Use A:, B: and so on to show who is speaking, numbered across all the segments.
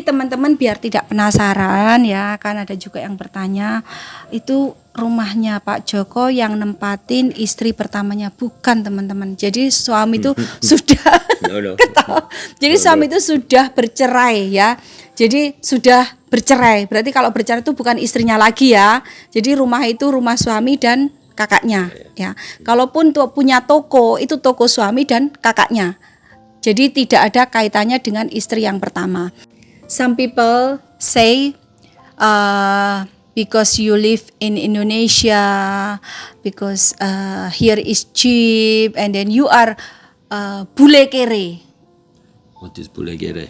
A: teman-teman biar tidak penasaran ya, kan ada juga yang bertanya, itu rumahnya Pak Joko yang nempatin istri pertamanya, bukan teman-teman. Jadi suami itu sudah ketawa. Jadi suami itu sudah bercerai ya. Jadi sudah bercerai. Berarti kalau bercerai itu bukan istrinya lagi ya. Jadi rumah itu rumah suami dan kakaknya ya. Kalaupun punya toko, itu toko suami dan kakaknya. Jadi tidak ada kaitannya dengan istri yang pertama. Some people say because you live in Indonesia, because here is cheap, and then you are bule kere.
B: What is bule kere?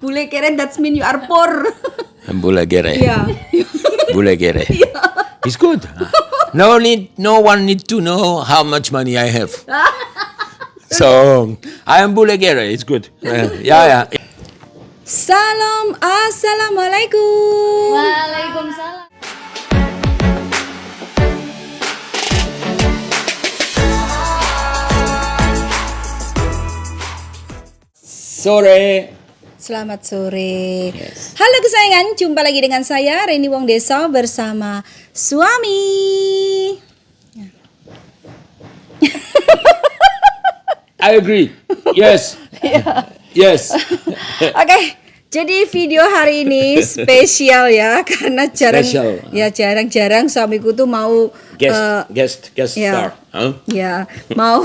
A: Bule kere, that means you are poor.
B: Bule kere.
A: Yeah.
B: Bule kere. It's good. No one need to know how much money I have. So I am bule kere. It's good. Yeah.
A: Salam, assalamualaikum.
C: Waalaikumsalam.
B: Sore.
A: Selamat sore. Halo kesayangan, jumpa lagi dengan saya Reni Wong Desa bersama suami.
B: I agree. Yes. Yes.
A: Oke, jadi video hari ini spesial ya karena
B: Special.
A: jarang-jarang suamiku tuh mau
B: Guest
A: ya,
B: star. Huh?
A: ya mau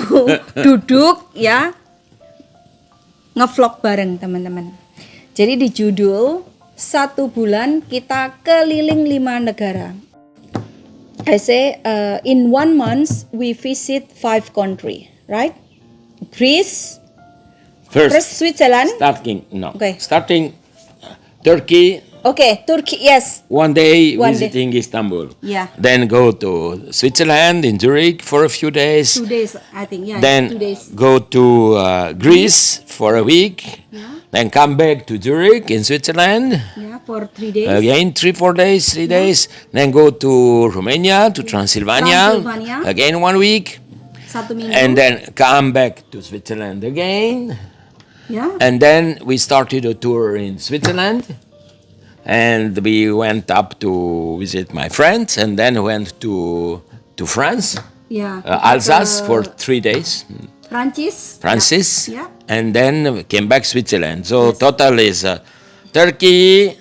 A: duduk ya ngevlog bareng teman-teman. Jadi di judul 1 bulan kita keliling 5 negara. I say in 1 month we visit 5 country, right? Greece, first Switzerland.
B: Starting Turkey.
A: Okay, Turkey, yes.
B: One day
A: One
B: visiting Istanbul.
A: Yeah.
B: Then go to Switzerland in Zurich for a few days.
A: 2 days, I think. Yeah.
B: Then
A: 2 days.
B: go to Greece for a week.
A: Yeah.
B: Then come back to Zurich in Switzerland.
A: Yeah, for 3 days.
B: Again 3-4 days, 3 days. Then go to Romania, to Transylvania. Again 1 week.
A: 1 minggu.
B: And then come back to Switzerland again.
A: Yeah.
B: And then we started a tour in Switzerland. And we went up to visit my friends, and then went to France,
A: Yeah.
B: Alsace for 3 days,
A: Francis.
B: Yeah.
A: Yeah.
B: And then came back Switzerland. So total is Turkey,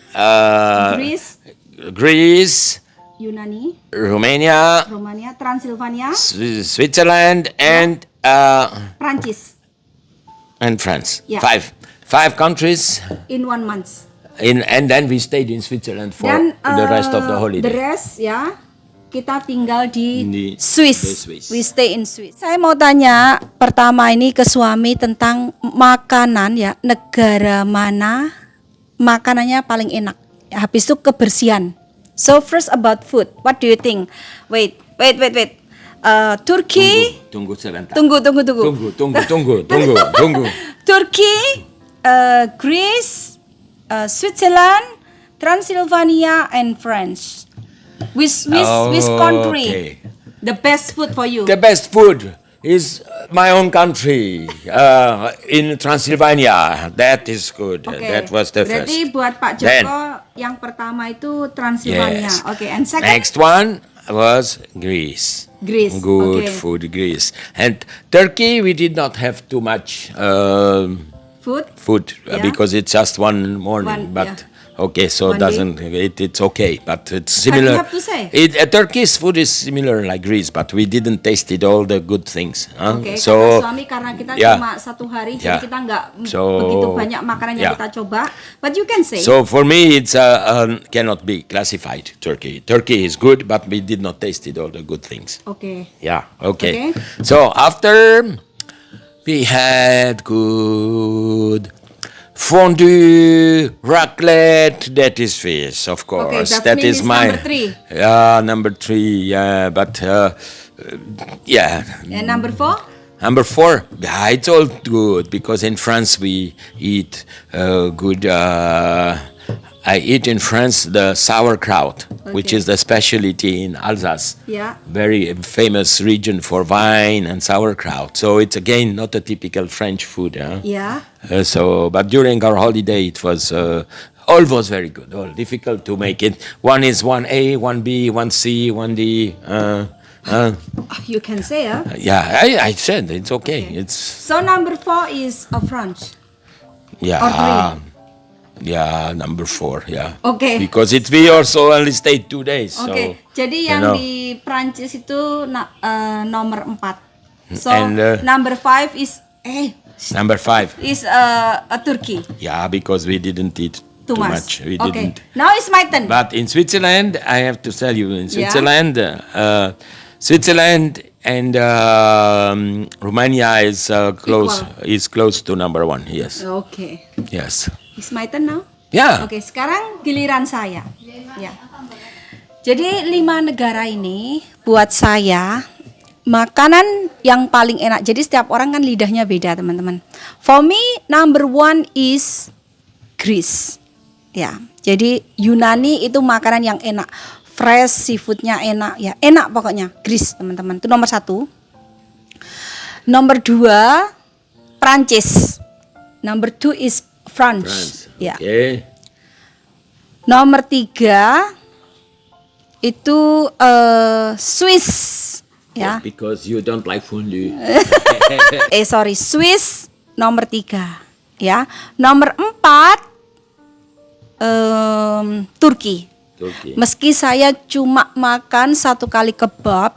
B: Greece,
A: Yunani,
B: Romania,
A: Romania, Transylvania,
B: Switzerland, and
A: Prancis
B: France.
A: Yeah.
B: Five countries.
A: in 1 month.
B: And then we stayed in Switzerland for the rest of the holiday.
A: The rest ya, kita tinggal di
B: Di
A: Swiss.
B: Swiss.
A: We stay in Swiss. Saya mau tanya pertama ini ke suami tentang makanan ya, negara mana makanannya paling enak. Habis itu kebersihan. So first about food, what do you think? Wait. Turkey.
B: Tunggu sebentar.
A: Tunggu.
B: Tunggu.
A: Turkey, Greece, Switzerland, Transylvania, and France. Which country?
B: Okay.
A: The best food for you?
B: The best food is my own country, in Transylvania. That is good.
A: Okay.
B: That was the
A: Berarti
B: first.
A: buat Pak Joko
B: Then-
A: yang pertama itu Transylvania.
B: Yes.
A: Okay, and second?
B: Next one was Greece.
A: Greece,
B: Good
A: okay.
B: food, Greece. And Turkey, we did not have too much
A: Food? Yeah.
B: because it's just one morning. But okay, so
A: 1 day.
B: it's okay. But it's similar.
A: have to say.
B: Turkey's food is similar like Greece, but we didn't taste it all the good things.
A: Oke,
B: So
A: karena kita
B: yeah.
A: cuma 1 hari,
B: Yeah.
A: jadi kita nggak
B: So,
A: begitu banyak makanan yang
B: yeah.
A: kita coba. But you can say.
B: So for me, it's cannot be classified. Turkey is good, but we did not taste it all the good things.
A: Okay.
B: Yeah. Okay.
A: Okay.
B: So after we had good fondue, raclette. That is fish, of course.
A: that means
B: my
A: number 3.
B: Yeah, number 3. Yeah, but yeah.
A: And number 4?
B: Number 4, yeah, it's all good because in France we eat good I eat in France the sauerkraut, which
A: Okay.
B: is the specialty in Alsace.
A: Yeah.
B: Very famous region for wine and sauerkraut. So it's again not a typical French food. Huh?
A: Yeah.
B: But during our holiday, it was all was very good. All difficult to make it. One is 1A, 1B, 1C, 1D.
A: You can say,
B: Yeah, I said it's okay. It's
A: So number 4 is French.
B: yeah.
A: Or
B: Yeah, number 4, yeah.
A: Okay.
B: Because we also only stayed 2 days.
A: Oke,
B: So,
A: jadi
B: you
A: yang
B: know.
A: di Prancis itu nomor 4. So
B: And,
A: number 5 is
B: number 5.
A: Turkey.
B: Yeah, because we didn't eat too much. We
A: Okay.
B: didn't.
A: Now it's my turn.
B: But in Switzerland, I have to tell you, in
A: Yeah.
B: Switzerland and Romania is close to number 1. Yes,
A: Oke.
B: yes.
A: It's my turn now.
B: Yeah.
A: Oke, sekarang giliran saya. Ya. Jadi 5 negara ini buat saya makanan yang paling enak. Jadi setiap orang kan lidahnya beda, teman-teman. For me, number 1 is Greece. Ya. Jadi Yunani itu makanan yang enak. Fresh, seafoodnya enak. Ya, enak pokoknya. Greece, teman-teman. Itu nomor 1. Nomor 2, Prancis. Number 2 is France. Ya.
B: Okay.
A: Nomor 3 itu Swiss, ya.
B: Because you don't like fondue.
A: Swiss nomor 3, ya. Nomor 4 Turki.
B: Turkey.
A: Meski saya cuma makan 1 kali kebab,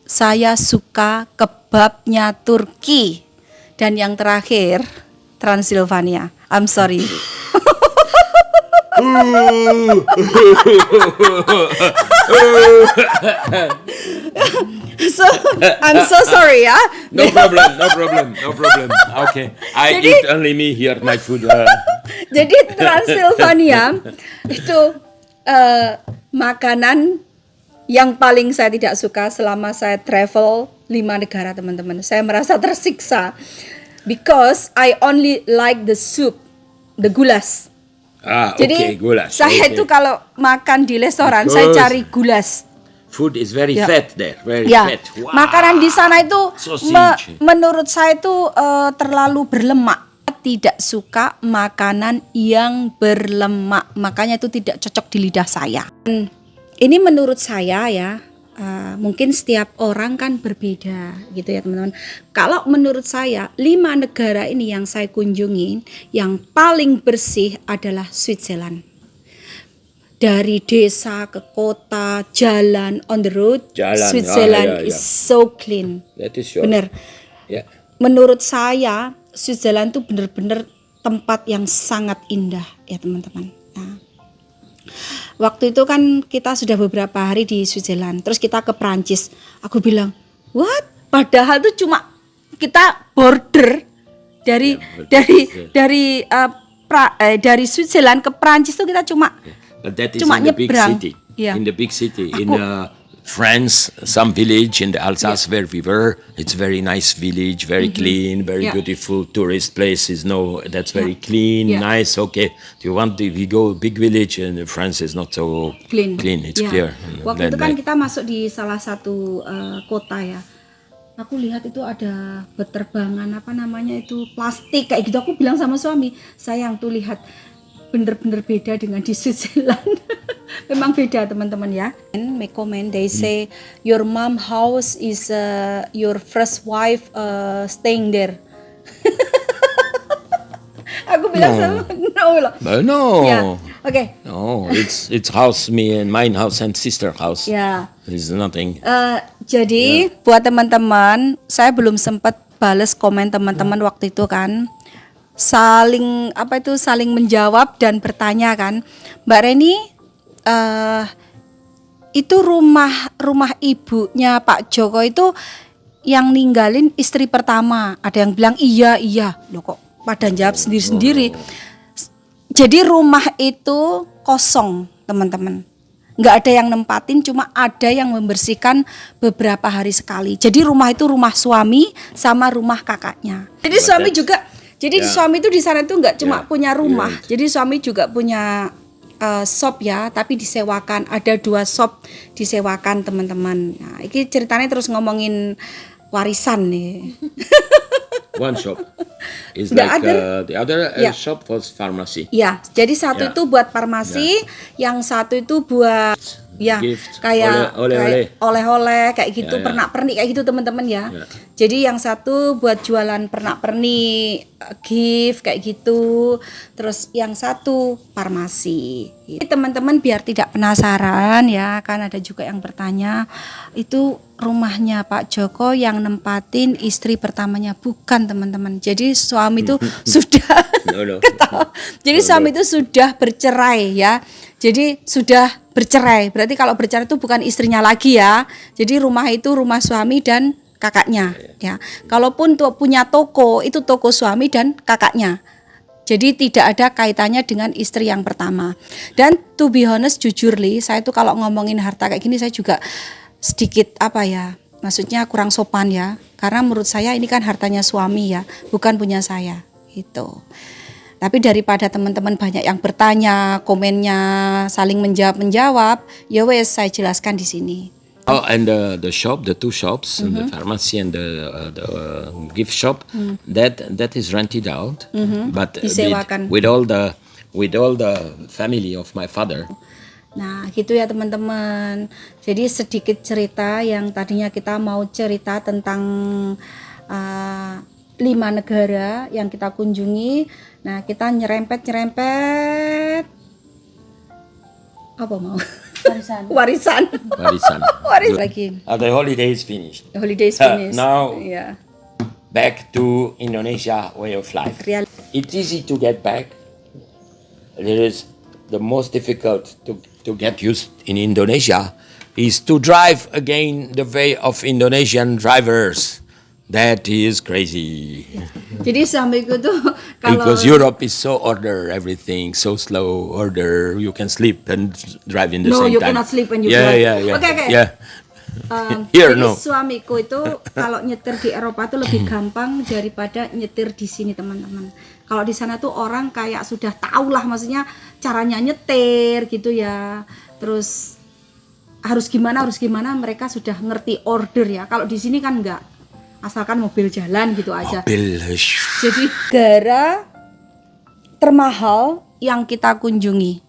A: saya suka kebabnya Turki. Dan yang terakhir Transylvania. I'm sorry. So I'm so sorry ya.
B: No problem. Okay, I
A: Jadi-
B: eat only me here my food.
A: Jadi Transylvania itu makanan yang paling saya tidak suka selama saya travel 5 negara, teman-teman. Saya merasa tersiksa because I only like the soup, the gulas. Jadi
B: Okay, goulash.
A: saya
B: Okay.
A: itu kalau makan di restoran saya
B: Because-
A: cari gulas.
B: Food is very
A: Ya.
B: fat there, very
A: Ya,
B: fat. Wow.
A: makanan di sana itu
B: Sausage.
A: menurut saya itu terlalu berlemak. Tidak suka makanan yang berlemak, makanya itu tidak cocok di lidah saya. Ini menurut saya ya, mungkin setiap orang kan berbeda gitu ya teman-teman. Kalau menurut saya 5 negara ini yang saya kunjungin, yang paling bersih adalah Switzerland. Dari desa ke kota, jalan on the road,
B: Jalan,
A: Switzerland
B: ya.
A: is so clean.
B: That is sure.
A: Bener.
B: Yeah.
A: Menurut saya Switzerland itu bener-bener tempat yang sangat indah ya teman-teman. Nah, waktu itu kan kita sudah beberapa hari di Switzerland, terus kita ke Prancis. Aku bilang, what? Padahal itu cuma kita border dari dari Switzerland ke Prancis itu kita cuma
B: But that is
A: Cuma
B: in the big
A: nyebrang.
B: city.
A: Yeah.
B: In the big city. In France, some village in the Alsace where we were, it's very nice village, very clean, very
A: Yeah.
B: beautiful tourist places. No, that's very clean,
A: Yeah.
B: nice. Okay, do you want we go big village and France is not so
A: clean.
B: It's
A: Ya.
B: clear.
A: Waktu itu kan
B: Then,
A: kita masuk di salah satu kota ya. Aku lihat itu ada beterbangan apa namanya itu plastik kayak gitu. Aku bilang sama suami, sayang tuh lihat bener-bener beda dengan di Switzerland. Memang beda teman-teman ya. And my comment they say your mom house is your first wife staying there. Aku bilang sama no loh.
B: no.
A: Ya, oke.
B: No, it's house me and mine house and sister house.
A: Ya.
B: There's nothing.
A: Jadi buat teman-teman, saya belum sempat bales komen teman-teman waktu itu kan. Saling menjawab dan bertanya kan. Mbak Reni, itu rumah ibunya Pak Joko itu yang ninggalin istri pertama. Ada yang bilang iya. Loh kok pada jawab sendiri-sendiri. Jadi rumah itu kosong, teman-teman. Nggak ada yang nempatin, cuma ada yang membersihkan beberapa hari sekali. Jadi rumah itu rumah suami sama rumah kakaknya. Jadi suami juga, suami itu di sana itu nggak cuma punya rumah. Jadi suami juga punya shop ya, tapi disewakan. Ada 2 shop disewakan teman-teman. Nah, ini ceritanya terus ngomongin warisan nih.
B: One shop is
A: The
B: like
A: other-
B: the other
A: Yeah.
B: shop was pharmacy.
A: Ya, jadi satu
B: Ya.
A: itu buat farmasi, yang satu itu buat ya
B: Gift,
A: kayak
B: oleh-oleh.
A: kayak oleh-oleh kayak gitu,
B: Ya, ya.
A: pernak-pernik kayak gitu teman-teman ya.
B: Ya.
A: Jadi yang satu buat jualan pernak-pernik, gift kayak gitu. Terus yang satu farmasi. Jadi teman-teman biar tidak penasaran ya, kan ada juga yang bertanya, itu rumahnya Pak Joko yang nempatin istri pertamanya, bukan teman-teman. Jadi suami itu sudah
B: No, no.
A: ketawa. Jadi suami itu sudah bercerai ya. Jadi sudah bercerai. Berarti kalau bercerai itu bukan istrinya lagi ya. Jadi rumah itu rumah suami dan kakaknya ya. Kalaupun punya toko, itu toko suami dan kakaknya. Jadi tidak ada kaitannya dengan istri yang pertama. Dan to be honest, jujur Li, saya tuh kalau ngomongin harta kayak gini saya juga sedikit apa ya, maksudnya kurang sopan ya. Karena menurut saya ini kan hartanya suami ya, bukan punya saya gitu. Tapi daripada teman-teman banyak yang bertanya, komennya saling menjawab, ya wes saya jelaskan di sini.
B: Oh, and the shop, the 2 shops, the pharmacy and the gift shop, that is rented out, but
A: Disewakan.
B: with all the family of my father.
A: Nah gitu ya teman-teman. Jadi sedikit cerita yang tadinya kita mau cerita tentang 5 negara yang kita kunjungi. Nah kita nyerempet apa mau? Warisan.
B: Warisan.
A: Warisan lagi.
B: The holiday is finished.
A: Holidays finish.
B: Now-
A: Yeah.
B: Back to Indonesia way of life.
A: Real.
B: It's easy to get back. It is the most difficult to get used in Indonesia is to drive again the way of Indonesian drivers. That is crazy.
A: Jadi suamiku tuh kalau
B: Because Europe is so order everything, so slow order. You can sleep and drive in the
A: No,
B: same
A: you
B: time.
A: cannot sleep when you
B: yeah,
A: drive.
B: Yeah, yeah,
A: Okay.
B: yeah. Here,
A: Jadi
B: no.
A: suamiku itu kalau nyetir di Eropa tuh lebih gampang daripada nyetir di sini teman-teman. Kalau di sana tuh orang kayak sudah tahu lah, maksudnya caranya nyetir gitu ya. Terus harus gimana mereka sudah ngerti order ya. Kalau di sini kan enggak, asalkan mobil jalan gitu aja.
B: Mobil.
A: Jadi negara termahal yang kita kunjungi.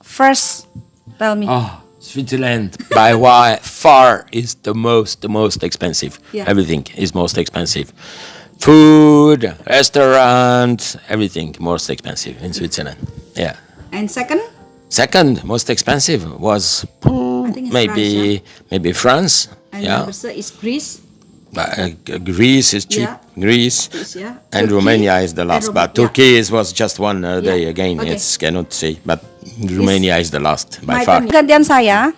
A: First, tell me.
B: Oh, Switzerland by far is the most expensive.
A: Yeah.
B: Everything is most expensive. Food, restaurants, everything most expensive in Switzerland. Yeah.
A: And second,
B: Second most expensive was
A: I think it's
B: maybe France.
A: and
B: Yeah.
A: number three is Greece.
B: Greece is cheap.
A: Yeah.
B: Greece.
A: Yeah.
B: And
A: Turkey.
B: Romania is the last,
A: And
B: but
A: yeah.
B: Turkey was just one day again.
A: Okay.
B: It's cannot say, but Romania is the last by
A: My
B: far.
A: turn. Gantian saya.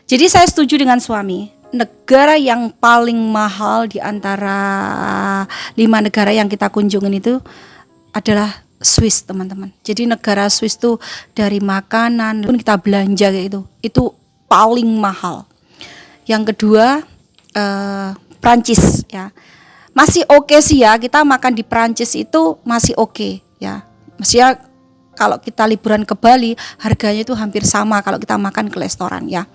A: Jadi saya setuju dengan suami. Negara yang paling mahal di antara 5 negara yang kita kunjungin itu adalah Swiss, teman-teman. Jadi negara Swiss tuh dari makanan pun kita belanja kayak itu paling mahal. Yang kedua Prancis ya. Masih oke sih ya, kita makan di Prancis itu masih oke ya. Maksudnya kalau kita liburan ke Bali harganya itu hampir sama kalau kita makan ke restoran ya.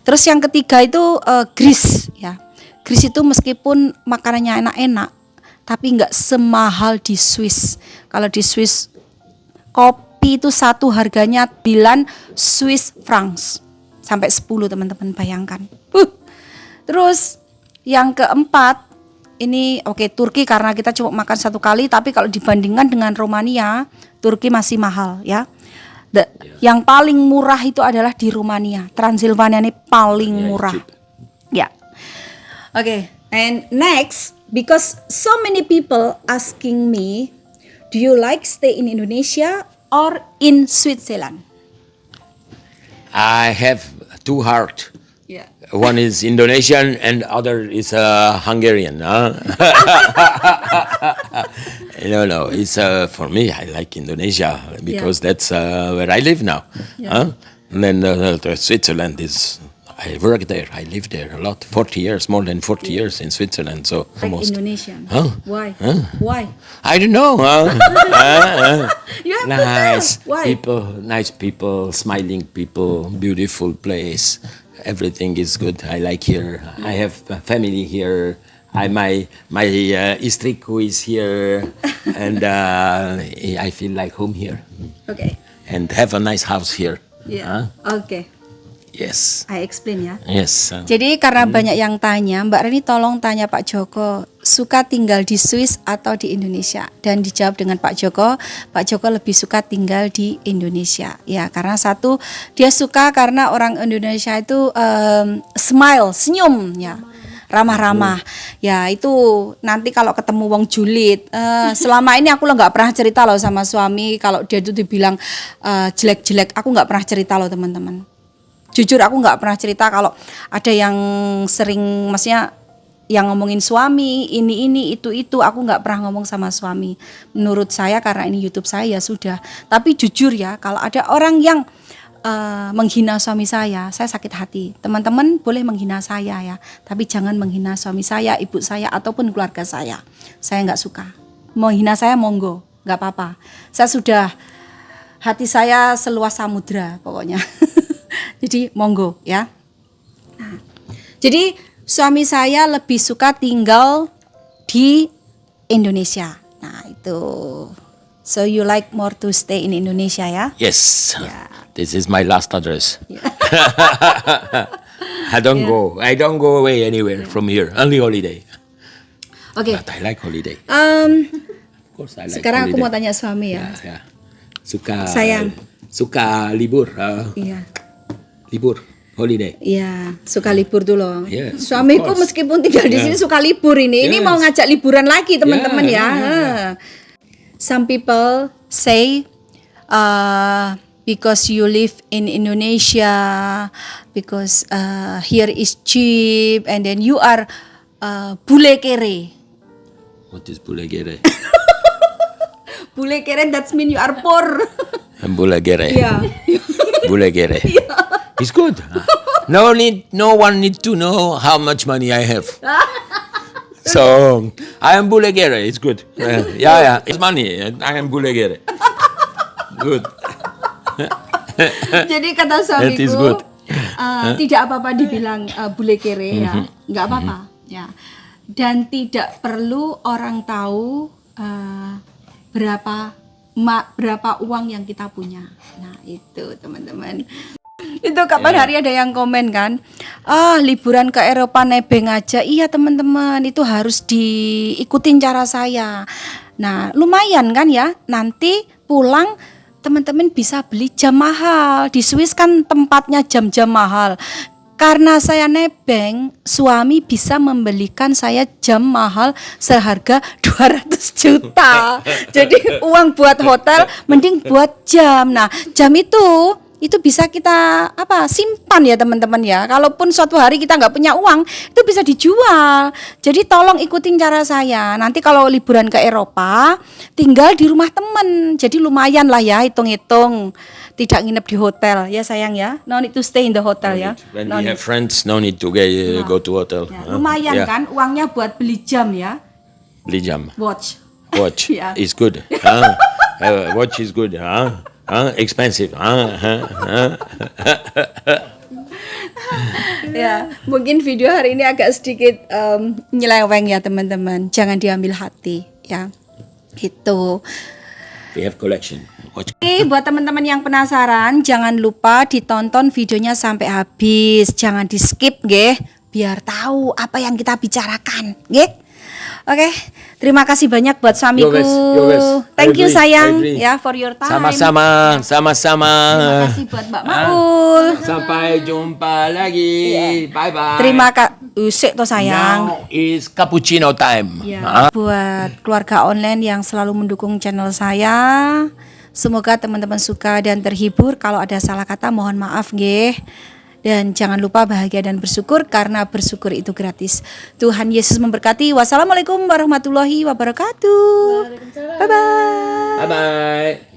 A: Terus yang ketiga itu Greece ya. Greece itu meskipun makanannya enak-enak tapi nggak semahal di Swiss. Kalau di Swiss kopi itu satu harganya 9 Swiss francs sampai 10 teman-teman bayangkan. Terus yang keempat ini oke, Turki karena kita cuma makan 1 kali, tapi kalau dibandingkan dengan Romania, Turki masih mahal ya. Yang paling murah itu adalah di Rumania. Transilvania ini paling murah. Ya. Oke, and next, because so many people asking me, do you like stay in Indonesia or in Switzerland?
B: I have 2 hearts.
A: Yeah.
B: One is Indonesian and other is Hungarian. Huh? No. It's for me. I like Indonesia because that's where I live now.
A: Yeah.
B: Huh? And then Switzerland is I work there. I live there a lot. 40 years, more than 40 years in Switzerland. So
A: Like
B: almost.
A: Indonesian.
B: Huh?
A: Why?
B: Huh?
A: Why?
B: I don't know.
A: You have
B: Nice
A: to tell. Why?
B: nice people, smiling people, beautiful place. Everything is good. I like here. I have a family here. My istri who is here, and I feel like home here.
A: Okay.
B: And have a nice house here.
A: Yeah. Oke.
B: Yes.
A: I explain ya.
B: Yes.
A: Jadi karena banyak yang tanya, Mbak Reni tolong tanya Pak Joko, suka tinggal di Swiss atau di Indonesia? Dan dijawab dengan Pak Joko lebih suka tinggal di Indonesia. Ya, karena satu, dia suka karena orang Indonesia itu smile, senyum ya. Ramah-ramah. Ya, itu nanti kalau ketemu wong julid, selama ini aku nggak pernah cerita loh sama suami kalau dia itu dibilang jelek-jelek, aku nggak pernah cerita loh teman-teman. Jujur aku nggak pernah cerita kalau ada yang sering, maksudnya yang ngomongin suami ini itu aku nggak pernah ngomong sama suami. Menurut saya karena ini YouTube saya ya sudah. Tapi jujur ya, kalau ada orang yang menghina suami saya sakit hati. Teman-teman boleh menghina saya ya, tapi jangan menghina suami saya, ibu saya ataupun keluarga saya. Saya nggak suka. Menghina saya monggo, nggak apa-apa. Saya sudah, hati saya seluas samudra pokoknya. Jadi monggo ya. Nah, jadi suami saya lebih suka tinggal di Indonesia. Nah itu. So you like more to stay in Indonesia ya?
B: Yes.
A: Yeah.
B: This is my last address. I don't go away anywhere from here. Only holiday.
A: Oke.
B: But I like holiday. Of course I like
A: Sekarang aku
B: holiday.
A: mau tanya suami ya.
B: Ya. Suka
A: Sayang.
B: Suka libur.
A: Iya.
B: Libur, holiday.
A: Iya, suka libur tuh loh.
B: Yes,
A: Suamiku
B: of course.
A: meskipun tinggal di sini suka libur ini. Ini
B: Yes.
A: mau ngajak liburan lagi teman-teman ya.
B: Yeah.
A: Some people say because you live in Indonesia, because here is cheap, and then you are bule kere.
B: What is bulegere?
A: Bule kere, that means you are poor.
B: Bulegere.
A: Iya.
B: Bulegere. It's good. No one need to know how much money I have. So I am bulegere. It's good. Yeah. It's money. I am bulegere. Good.
A: Jadi kata
B: That is
A: suamiku,
B: good.
A: tidak apa-apa dibilang bule kere ya, nggak apa-apa ya. Dan tidak perlu orang tahu berapa uang yang kita punya. Nah itu teman-teman. Itu kapan hari ada yang komen kan, liburan ke Eropa nebeng aja. Iya teman-teman, itu harus diikutin cara saya. Nah lumayan kan ya, nanti pulang teman-teman bisa beli jam mahal. Di Swiss kan tempatnya jam-jam mahal. Karena saya nebeng, suami bisa membelikan saya jam mahal seharga 200 juta. Jadi uang buat hotel mending buat jam. Nah, jam itu bisa kita simpan ya teman-teman ya. Kalaupun suatu hari kita nggak punya uang, itu bisa dijual. Jadi tolong ikutin cara saya. Nanti kalau liburan ke Eropa, tinggal di rumah teman. Jadi lumayan lah ya, hitung-hitung. Tidak nginep di hotel ya sayang ya. No need to stay in the hotel ya.
B: When
A: No
B: we
A: need.
B: have friends, no need to go to hotel.
A: Ya, lumayan
B: Yeah.
A: kan uangnya buat beli jam ya.
B: Beli jam.
A: Watch.
B: Watch
A: Yeah.
B: is good. Watch is good. Expensive.
A: Ya, mungkin video hari ini agak sedikit nyeleweng ya teman-teman. Jangan diambil hati ya. Gitu.
B: We have collection. Watch.
A: Oke, buat teman-teman yang penasaran, jangan lupa ditonton videonya sampai habis. Jangan di skip, nggih, biar tahu apa yang kita bicarakan, nggih. Oke, terima kasih banyak buat suamiku.
B: Yo wes.
A: Thank you
B: I
A: sayang
B: agree.
A: ya for your time.
B: Sama-sama.
A: Terima kasih buat Mbak Maul.
B: Sampai jumpa lagi. Bye-bye.
A: Terima kasih. Usik toh sayang.
B: Now is cappuccino time.
A: Ya, buat keluarga online yang selalu mendukung channel saya, semoga teman-teman suka dan terhibur. Kalau ada salah kata mohon maaf nggih. Dan jangan lupa bahagia dan bersyukur karena bersyukur itu gratis. Tuhan Yesus memberkati. Wassalamualaikum warahmatullahi wabarakatuh. Bye bye.
B: Bye-bye.